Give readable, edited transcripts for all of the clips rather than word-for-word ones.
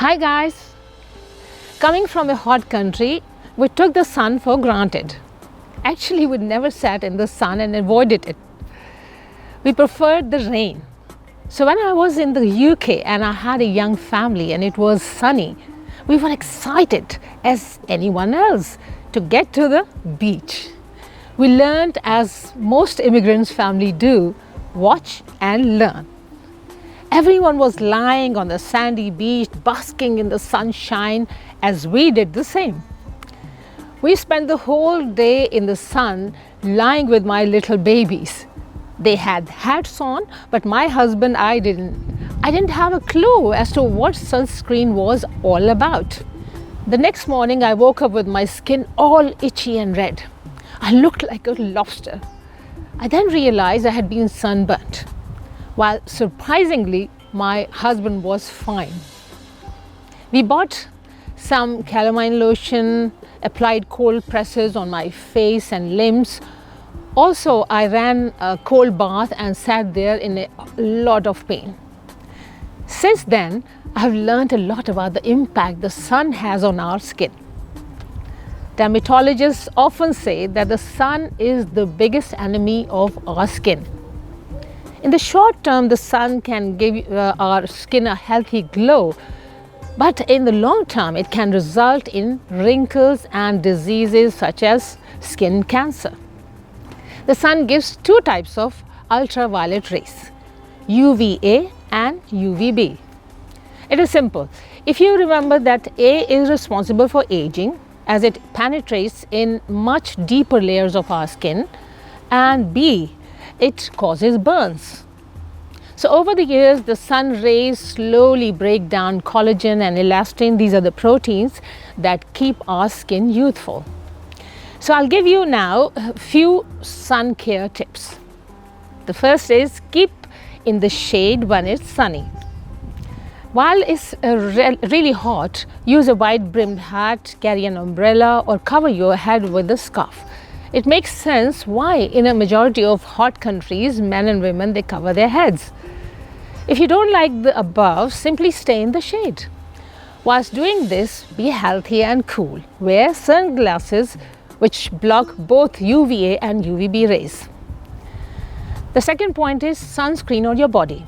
Hi guys! Coming from a hot country, we took the sun for granted. Actually, we never sat in the sun and avoided it. We preferred the rain. So when I was in the UK and I had a young family and it was sunny, we were excited as anyone else to get to the beach. We learned, as most immigrants' family do, watch and learn. Everyone was lying on the sandy beach, basking in the sunshine as we did the same. We spent the whole day in the sun lying with my little babies. They had hats on, but my husband, I didn't. I didn't have a clue as to what sunscreen was all about. The next morning, I woke up with my skin all itchy and red. I looked like a lobster. I then realized I had been sunburnt, while surprisingly, my husband was fine. We bought some calamine lotion, applied cold presses on my face and limbs. Also, I ran a cold bath and sat there in a lot of pain. Since then, I've learned a lot about the impact the sun has on our skin. Dermatologists often say that the sun is the biggest enemy of our skin. In the short term, the sun can give our skin a healthy glow, but in the long term, it can result in wrinkles and diseases such as skin cancer. The sun gives two types of ultraviolet rays, UVA and UVB. It is simple. If you remember that A is responsible for aging, as it penetrates in much deeper layers of our skin, and B, it causes burns. So over the years, the sun rays slowly break down collagen and elastin. These are the proteins that keep our skin youthful. So I'll give you now a few sun care tips. The first is keep in the shade when it's sunny. While it's really hot, use a wide brimmed hat, carry an umbrella, or cover your head with a scarf. It makes sense why in a majority of hot countries, men and women, they cover their heads. If you don't like the above, simply stay in the shade. Whilst doing this, be healthy and cool. Wear sunglasses which block both UVA and UVB rays. The second point is sunscreen on your body.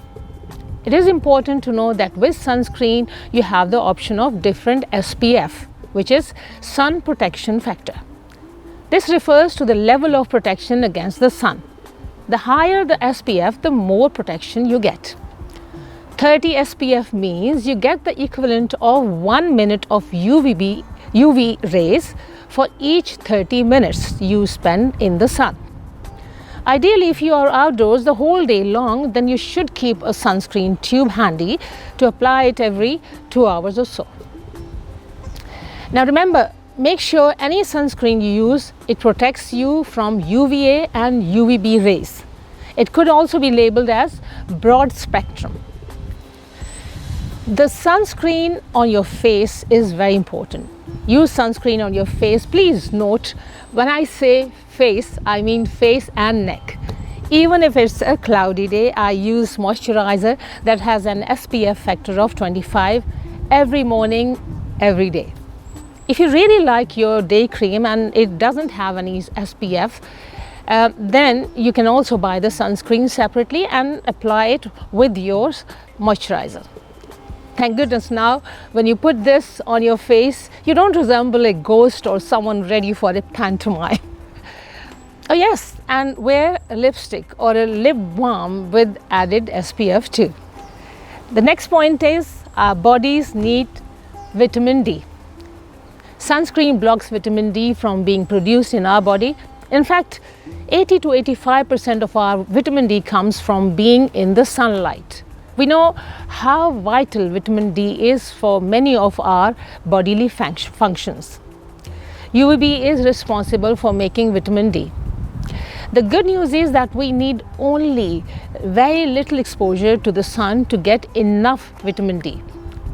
It is important to know that with sunscreen, you have the option of different SPF, which is sun protection factor. This refers to the level of protection against the sun. The higher the SPF, the more protection you get. 30 SPF means you get the equivalent of 1 minute of UV rays for each 30 minutes you spend in the sun. Ideally, if you are outdoors the whole day long, then you should keep a sunscreen tube handy to apply it every 2 hours or so. Now remember, make sure any sunscreen you use, it protects you from UVA and UVB rays. It could also be labeled as broad spectrum. The sunscreen on your face is very important. Use sunscreen on your face. Please note, when I say face, I mean face and neck. Even if it's a cloudy day, I use moisturizer that has an SPF factor of 25 every morning, every day. If you really like your day cream and it doesn't have any SPF, then you can also buy the sunscreen separately and apply it with your moisturizer. Thank goodness now, when you put this on your face, you don't resemble a ghost or someone ready for a pantomime. Oh yes, and wear a lipstick or a lip balm with added SPF too. The next point is our bodies need vitamin D. Sunscreen blocks vitamin D from being produced in our body. In fact, 80 to 85% of our vitamin D comes from being in the sunlight. We know how vital vitamin D is for many of our bodily functions. UVB is responsible for making vitamin D. The good news is that we need only very little exposure to the sun to get enough vitamin D.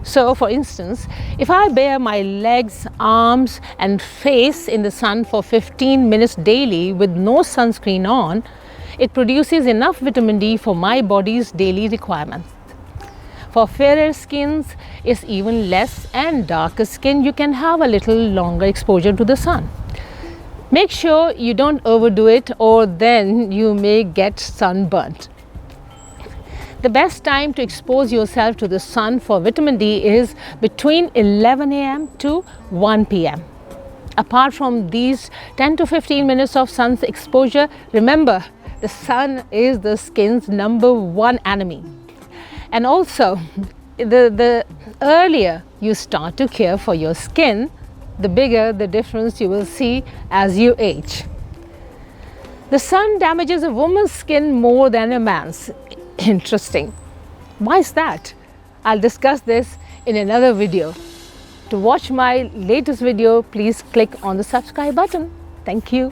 So, for instance, if I bare my legs, arms and face in the sun for 15 minutes daily with no sunscreen on, it produces enough vitamin D for my body's daily requirements. For fairer skins, it's even less, and darker skin, you can have a little longer exposure to the sun. Make sure you don't overdo it, or then you may get sunburnt. The best time to expose yourself to the sun for vitamin D is between 11 a.m. to 1 p.m. Apart from these 10 to 15 minutes of sun's exposure, remember, the sun is the skin's #1 enemy. And also, the earlier you start to care for your skin, the bigger the difference you will see as you age. The sun damages a woman's skin more than a man's. Interesting. Why is that? I'll discuss this in another video. To watch my latest video, please click on the subscribe button. Thank you.